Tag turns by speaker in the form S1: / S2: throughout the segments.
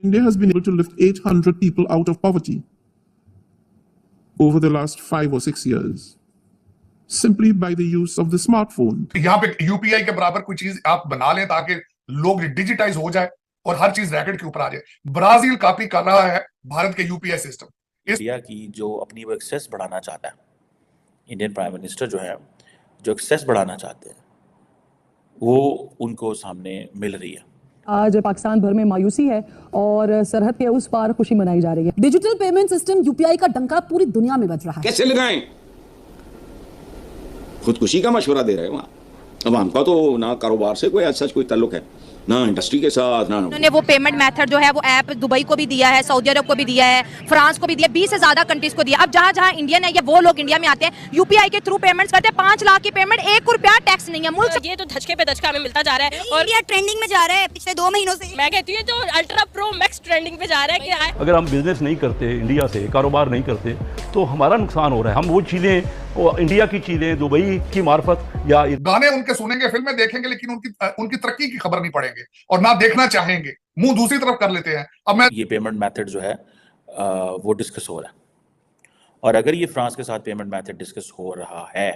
S1: India has been able to lift 800 people out of poverty over the last 5 or 6 years, simply by the use of the smartphone.
S2: यहाँ पे UPI के बराबर कोई चीज आप बना लें ताकि लोग डिजिटाइज हो जाए और हर चीज रैकेट के ऊपर आ जाए। ब्राजील कॉपी कर रहा है भारत के यूपीआई सिस्टम।
S3: इंडिया की जो अपनी वो एक्सेस बढ़ाना चाहता है, इंडियन प्राइम मिनिस्टर जो है जो एक्सेस बढ़ाना चाहते हैं वो उनको सामने मिल रही है।
S4: आज पाकिस्तान भर में मायूसी है और सरहद के उस पार खुशी मनाई जा रही है।
S5: डिजिटल पेमेंट सिस्टम यूपीआई का डंका पूरी दुनिया में बज रहा है।
S6: कैसे लगाएं? खुदकुशी का मशवरा दे रहे हैं वहाँ। अब हमका तो ना कारोबार से कोई सच कोई ताल्लुक है, ना इंडस्ट्री के साथ, ना
S7: उन्होंने वो पेमेंट मेथड जो है वो ऐप दुबई को भी दिया है, सऊदी अरब को भी दिया है, फ्रांस को भी दिया, 20 से ज्यादा कंट्रीज को दिया। अब जहाँ जहाँ इंडियन है या वो लोग इंडिया में आते हैं यूपीआई के थ्रू पेमेंट्स करते हैं। 5 लाख की पेमेंट, 1 रुपया टैक्स नहीं है। मुल्क
S8: ये तो धचके पे धचका में मिलता जा रहा है और
S7: इंडिया ट्रेंडिंग में जा रहा है पिछले 2 महीनों से।
S8: मैं कहती हूँ तो अल्ट्रा प्रो मैक्स ट्रेंडिंग पे जा रहा है कि
S9: अगर हम बिजनेस नहीं करते, इंडिया से कारोबार नहीं करते तो हमारा नुकसान हो रहा है। हम वो चीजें, वो इंडिया की चीजें दुबई की मार्फत या
S2: गाने उनके सुनेंगे, फिल्में देखेंगे, लेकिन उनकी तरक्की की खबर नहीं पड़ेंगे और ना देखना चाहेंगे, मुंह दूसरी तरफ कर लेते हैं। अब मैं
S3: ये पेमेंट मेथड जो है वो डिस्कस हो रहा है और अगर ये फ्रांस के साथ पेमेंट मेथड डिस्कस हो रहा है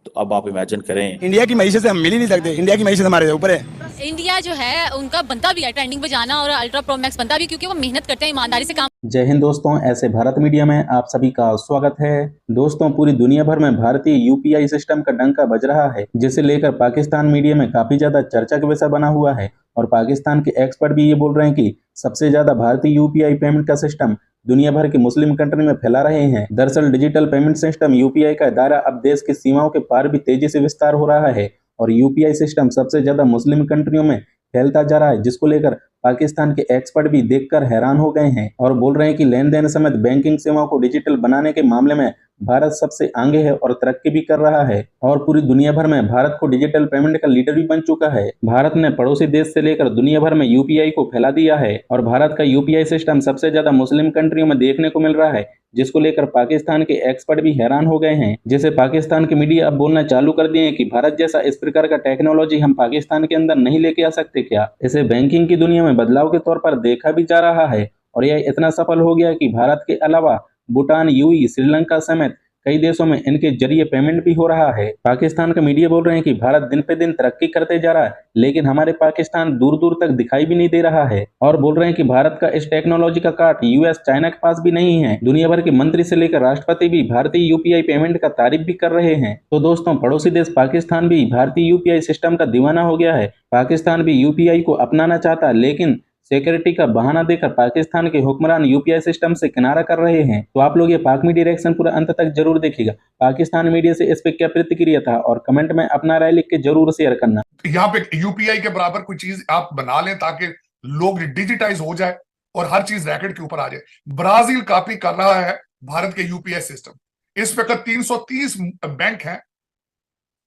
S3: तो अब आप इमेजिन करें,
S10: इंडिया की मईशत से हम मिल ही नहीं सकते। इंडिया की मईशत हमारे ऊपर है।
S8: इंडिया जो है उनका बनता भी है ट्रेंडिंग पे जाना और अल्ट्रा प्रो मैक्स बनता भी, क्योंकि वो मेहनत करते हैं, ईमानदारी से काम।
S11: जय हिंद दोस्तों, ऐसे भारत मीडिया में आप सभी का स्वागत है। दोस्तों, पूरी दुनिया भर में भारतीय यूपीआई सिस्टम का डंका बज रहा है, जिसे लेकर पाकिस्तान मीडिया में काफी ज्यादा चर्चा का विषय बना हुआ है और पाकिस्तान के एक्सपर्ट भी ये बोल रहे हैं कि सबसे ज्यादा भारतीय यूपीआई पेमेंट का सिस्टम दुनिया भर की मुस्लिम कंट्री में फैला रहे हैं। दरअसल डिजिटल पेमेंट सिस्टम यूपीआई का दायरा अब देश की सीमाओं के पार भी तेजी से विस्तार हो रहा है और यूपीआई सिस्टम सबसे ज्यादा मुस्लिम कंट्रियों में फैलता जा रहा है, जिसको लेकर पाकिस्तान के एक्सपर्ट भी देखकर हैरान हो गए हैं और बोल रहे हैं कि लेन देन समेत बैंकिंग सेवाओं को डिजिटल बनाने के मामले में भारत सबसे आगे है और तरक्की भी कर रहा है और पूरी दुनिया भर में भारत को डिजिटल पेमेंट का लीडर भी बन चुका है। भारत ने पड़ोसी देश से लेकर दुनिया भर में यूपीआई को फैला दिया है और भारत का यूपीआई सिस्टम सबसे ज्यादा मुस्लिम कंट्रियों में देखने को मिल रहा है, जिसको लेकर पाकिस्तान के एक्सपर्ट भी हैरान हो गए हैं। जैसे पाकिस्तान के मीडिया अब बोलना चालू कर दिए हैं कि भारत जैसा इस प्रकार का टेक्नोलॉजी हम पाकिस्तान के अंदर नहीं लेके आ सकते क्या। इसे बैंकिंग की दुनिया में बदलाव के तौर पर देखा भी जा रहा है और यह इतना सफल हो गया कि भारत के अलावा भूटान, यूएई, श्रीलंका समेत कई देशों में इनके जरिए पेमेंट भी हो रहा है। पाकिस्तान के मीडिया बोल रहे हैं कि भारत दिन पे दिन तरक्की करते जा रहा है, लेकिन हमारे पाकिस्तान दूर दूर तक दिखाई भी नहीं दे रहा है और बोल रहे हैं कि भारत का इस टेक्नोलॉजी का काट यूएस, चाइना के पास भी नहीं है। दुनिया भर के मंत्री से लेकर राष्ट्रपति भी भारतीय यूपीआई पेमेंट का तारीफ भी कर रहे हैं। तो दोस्तों, पड़ोसी देश पाकिस्तान भी भारतीय यूपीआई सिस्टम का दीवाना हो गया है। पाकिस्तान भी यूपीआई को अपनाना चाहता है, लेकिन सिक्योरिटी का बहाना देकर पाकिस्तान के हुक्मरान यूपीआई सिस्टम से किनारा कर रहे हैं। तो आप लोग ये पाक मीडिया रिएक्शन पूरा अंत तक जरूर देखिएगा। पाकिस्तान मीडिया से इस पे क्या प्रतिक्रिया था और कमेंट में अपना राय लिख के जरूर शेयर करना।
S2: यहाँ पे यूपीआई के बराबर कोई चीज आप बना लें ताकि लोग डिजिटाइज हो जाए और हर चीज रैकेट के ऊपर आ जाए। ब्राजील कॉपी कर रहा है भारत के यूपीआई सिस्टम। इस वक्त 330 बैंक हैं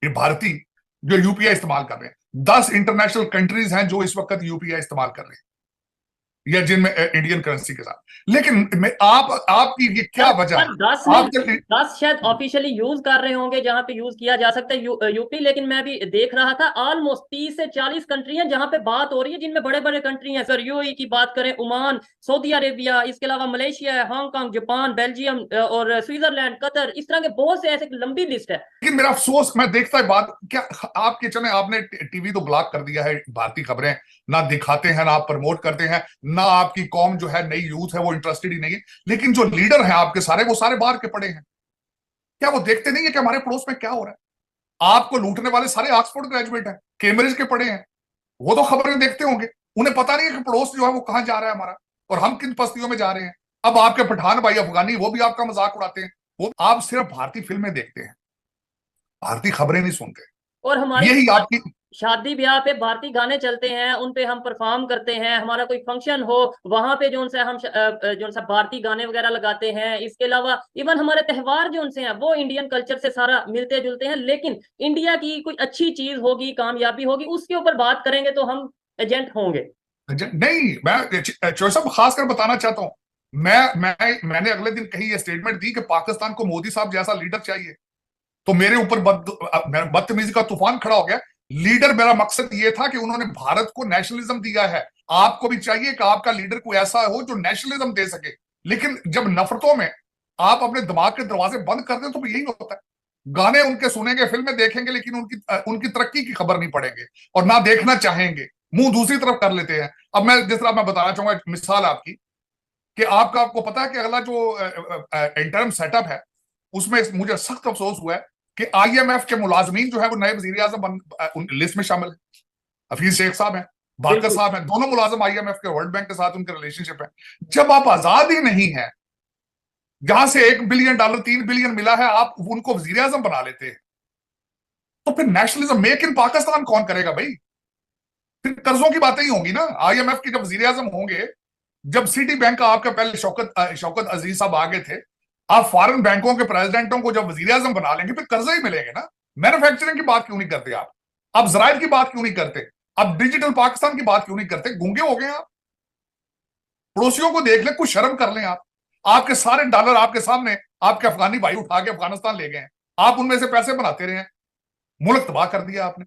S2: ये भारतीय जो यूपीआई इस्तेमाल कर रहे हैं। 10 इंटरनेशनल कंट्रीज हैं जो इस वक्त यूपीआई इस्तेमाल कर रहे हैं या जिनमें इंडियन करेंसी के साथ। लेकिन आपकी ये क्या वजह है?
S12: 10 शायद ऑफिशियली यूज कर रहे होंगे जहां पे यूज किया जा सकता है यूपी, लेकिन मैं भी देख रहा था ऑलमोस्ट 30 से 40 कंट्री हैं जहां पे बात हो रही है, जिनमें बड़े बड़े कंट्री हैं। सर यूएई की बात करें, ओमान, सऊदी अरेबिया, इसके अलावा मलेशिया है, हांगकांग, जापान, बेल्जियम और स्विट्जरलैंड, कतर, इस तरह के बहुत से ऐसे लंबी लिस्ट है।
S2: लेकिन मेरा अफसोस, मैं देखता है बात क्या आपके चले, आपने टीवी तो ब्लॉक कर दिया है, भारतीय खबरें ना दिखाते हैं, ना आप प्रमोट करते हैं, ना आपकी कौम जो है नई यूथ है वो इंटरेस्टेड ही नहीं है। लेकिन जो लीडर हैं आपके सारे वो सारे बाहर के पड़े हैं। क्या वो देखते नहीं है कि हमारे पड़ोस में क्या हो रहा है? आपको लूटने वाले सारे ऑक्सफोर्ड ग्रेजुएट हैं, कैम्ब्रिज के पढ़े हैं, वो तो खबरें देखते होंगे। उन्हें पता नहीं है कि पड़ोस जो है वो कहां जा रहा है हमारा और हम किन बस्तियों में जा रहे हैं। अब आपके पठान भाई अफगानी वो भी आपका मजाक उड़ाते हैं। वो आप सिर्फ भारतीय फिल्में देखते हैं, भारतीय खबरें नहीं सुनते।
S12: और हमारी
S2: यही आपकी
S12: शादी ब्याह पे भारतीय गाने चलते हैं, उन पे हम परफॉर्म करते हैं। हमारा कोई फंक्शन हो वहां पे जो उनसे हम जो सा भारतीय गाने वगैरह लगाते हैं। इसके अलावा इवन हमारे त्योहार जो उनसे हैं वो इंडियन कल्चर से सारा मिलते जुलते हैं। लेकिन इंडिया की कोई अच्छी चीज होगी, कामयाबी होगी, उसके ऊपर बात करेंगे तो हम एजेंट होंगे।
S2: नहीं, मैं चौधरी साहब खासकर बताना चाहता हूँ, मैंने अगले दिन कही ये स्टेटमेंट दी कि पाकिस्तान को मोदी साहब जैसा लीडर चाहिए, तो मेरे ऊपर बदतमीजी का तूफान खड़ा हो गया। लीडर, मेरा मकसद ये था कि उन्होंने भारत को नेशनलिज्म दिया है, आपको भी चाहिए कि आपका लीडर कोई ऐसा हो जो नेशनलिज्म दे सके, लेकिन जब नफरतों में आप अपने दिमाग के दरवाजे बंद कर दें तो यही होता है। गाने उनके सुनेंगे, फिल्में देखेंगे, लेकिन उनकी तरक्की की खबर नहीं पड़ेंगे और ना देखना चाहेंगे, मुंह दूसरी तरफ कर लेते हैं। अब मैं जिस तरह मैं बताना चाहूंगा एक मिसाल आपकी, कि आपको पता है कि अगला जो इंटर्म सेटअप है उसमें मुझे सख्त अफसोस हुआ है कि IMF के मुलाजमीन जो है वो नए वजीर आजम लिस्ट में शामिल है। हफीज शेख साहब हैं, बाकर साहब हैं, दोनों मुलाजम IMF के, वर्ल्ड बैंक के साथ उनके रिलेशनशिप है। जब आप आजाद ही नहीं है, जहां से $1 बिलियन 3 बिलियन मिला है, आप उनको वजीर आजम बना लेते हैं, तो फिर नेशनलिज्म मेक इन पाकिस्तान कौन करेगा भाई? फिर कर्जों की बातें ही होंगी ना। IMF के जब वजीर आजम होंगे, जब सिटी बैंक का आपका पहले शौकत अजीज साहब आगे थे, आप फॉरेन बैंकों के प्रेसिडेंटों को जब वजीर आजम बना लेंगे, फिर कर्जे ही मिलेंगे ना। मैन्युफैक्चरिंग की बात क्यों नहीं करते आप ज़राइर की बात क्यों नहीं करते, अब डिजिटल पाकिस्तान की बात क्यों नहीं करते? गूंगे हो गए आप। पड़ोसियों को देख ले, कुछ शर्म कर लें आप। आपके सारे डॉलर आपके सामने आपके अफगानी भाई उठा के अफगानिस्तान ले गए हैं, आप उनमें से पैसे बनाते रहे हैं, मुल्क तबाह कर दिया आपने,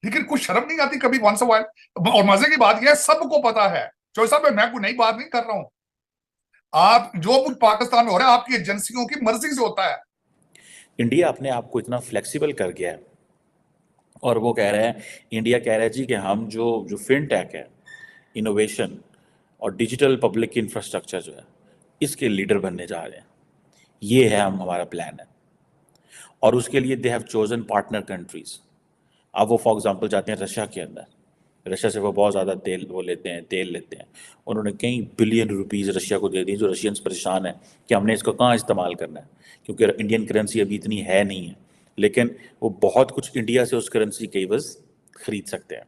S2: लेकिन कुछ शर्म नहीं आती कभी वंस अ वाइल। और मजे की बात यह है, सबको पता है, चौधरी साहब मैं कोई नई बात नहीं कर रहा हूं, आप जो कुछ पाकिस्तान में हो रहा है आपकी एजेंसियों की मर्जी से होता है।
S3: इंडिया अपने आप को इतना फ्लेक्सिबल कर गया है, और वो कह रहे हैं, इंडिया कह रहा है जी कि हम जो फिनटेक है, इनोवेशन और डिजिटल पब्लिक इंफ्रास्ट्रक्चर जो है, इसके लीडर बनने जा रहे हैं। ये है हमारा प्लान है, और उसके लिए they have chosen partner countries. अब वो फॉर एग्जांपल जाते हैं रशिया के अंदर, रशिया से वो बहुत ज़्यादा तेल लेते हैं। उन्होंने कई बिलियन रुपीज़ रशिया को दे दिए, जो रशियंस परेशान हैं कि हमने इसको कहाँ इस्तेमाल करना है, क्योंकि इंडियन करेंसी अभी इतनी है नहीं है, लेकिन वो बहुत कुछ इंडिया से उस करेंसी के बस खरीद सकते हैं।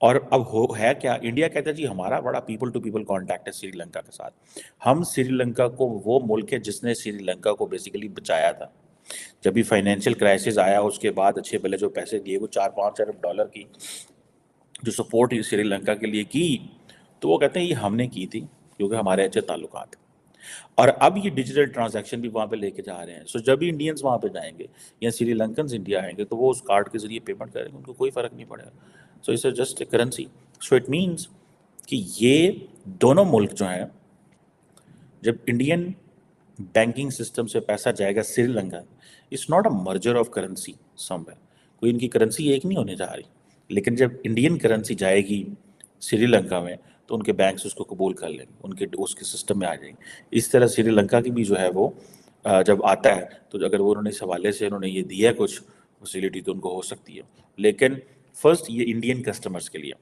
S3: और अब है क्या, इंडिया कहता है जी हमारा बड़ा पीपल टू पीपल कॉन्टैक्ट है श्रीलंका के साथ। हम श्रीलंका को, वो मुल्क है जिसने श्रीलंका को बेसिकली बचाया था। जब भी फाइनेंशियल क्राइसिस आया, उसके बाद अच्छे भले जो पैसे दिए, वो $4-5 अरब की जो सपोर्ट श्रीलंका के लिए की, तो वो कहते हैं ये हमने की थी क्योंकि हमारे अच्छे ताल्लुकात। और अब ये डिजिटल ट्रांजैक्शन भी वहाँ पे लेके जा रहे हैं। सो जब भी इंडियंस वहाँ पे जाएंगे या श्रीलंकन्स इंडिया आएंगे, तो वो उस कार्ड के जरिए पेमेंट करेंगे, उनको कोई फ़र्क नहीं पड़ेगा। So it's just a currency. So it means कि ये दोनों मुल्क जो हैं, जब इंडियन बैंकिंग सिस्टम से पैसा जाएगा Sri Lanka, it's not a merger of currency somewhere, कोई इनकी करेंसी एक नहीं होने जा रही, लेकिन जब इंडियन करेंसी जाएगी श्रीलंका में, तो उनके बैंक्स उसको कबूल कर लेंगे, उसके सिस्टम में आ जाएंगे। इस तरह श्रीलंका की भी जो है वो जब आता है, तो अगर वो उन्होंने इस हवाले से उन्होंने ये दिया है कुछ फैसिलिटी, तो उनको हो सकती है। लेकिन फर्स्ट ये इंडियन कस्टमर्स के लिए,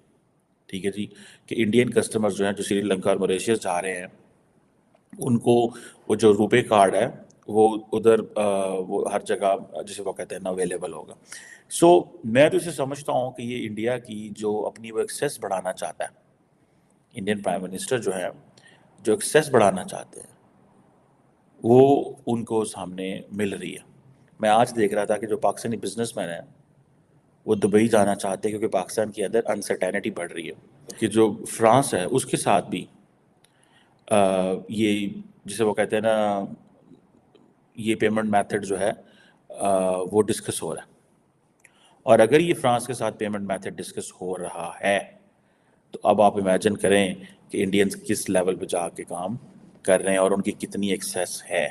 S3: ठीक है जी, कि इंडियन कस्टमर्स जो हैं, जो श्रीलंका और मॉरिशस जा रहे हैं, उनको वो जो रुपे कार्ड है वो उधर वो हर जगह जिसे वो कहते हैं ना अवेलेबल होगा। सो मैं तो इसे समझता हूँ कि ये इंडिया की जो अपनी वो एक्सेस बढ़ाना चाहता है, इंडियन प्राइम मिनिस्टर जो है, जो एक्सेस बढ़ाना चाहते हैं, वो उनको सामने मिल रही है। मैं आज देख रहा था कि जो पाकिस्तानी बिजनेसमैन हैं वो दुबई जाना चाहते हैं, क्योंकि पाकिस्तान के अंदर अनसर्टेनिटी बढ़ रही है। कि जो फ्रांस है उसके साथ भी ये जिसे वो कहते हैं ना, ये पेमेंट मेथड जो है वो डिस्कस हो रहा है। और अगर ये फ्रांस के साथ पेमेंट मेथड डिस्कस हो रहा है, तो अब आप इमेजिन करें कि इंडियंस किस लेवल पे जाके काम कर रहे हैं और उनकी कितनी एक्सेस है।